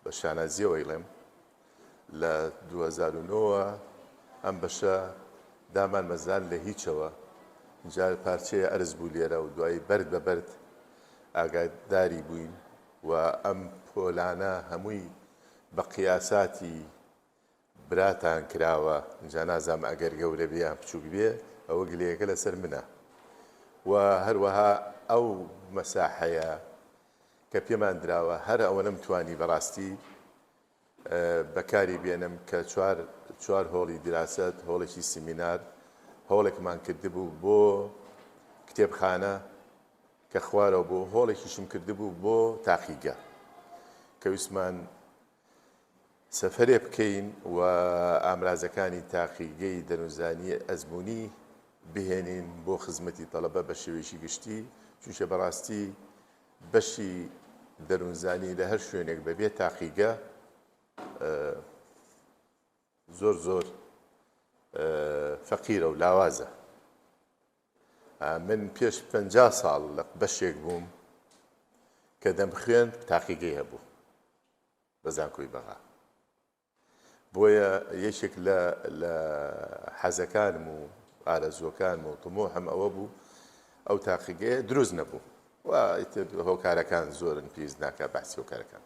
بە شانازیەوە ئەیڵێم لە 2009 ئەم بەشە دامان مەزان لە هیچەوە جار پارچەیە ئەرز بوو لێرە و دوایی بەرد بە بەرد ئاگاداری بووین و ئەم پۆلانە هەمووی بە قیاساتی براتان کراوە جا نازام ئەگەر گەورە بێ یان بچووک بێ ئەوە گلەیەکە لەسەر منە و هەروەها ئەو مەساحەیە کە پێمان دراوە هەر ئەوە نەمتوانی بەڕاستی بەکاری بێنم کە چوار هۆڵی دراست هۆڵێکی سیمینار هۆڵێکمان کردبوو بۆ کتێبخانە کە خوارەوە بۆ هۆڵێکیشم کردبوو بۆ تاقیگە کە ویسمان سەفەرێ بکەین و ئامرازەکانی تاقیگەی دەنوزانی ئەزمموی بهێنین بۆ خزمەتی تەڵەبە بە شێوەیەکی گشتی چونکە بەڕاستی بەشی دەروونزانی لە هەر شوێنێک بەبێ تاقیگە زۆر فەقیرە و لاوازە. من پێش 50 ساڵ لە بەشێک بووم کە دەمخوێن تاقیگەی هەبوو بە زانکۆی بەغا بۆیە یەکێک لە حەزەکانم و ئارەزوەکانم و تمۆحم ئەوە بوو ئەو تاقیگەیە دروست نەبوو و هۆکارەکان زۆرن پێویست ناکات بەحسی هۆکارەکان.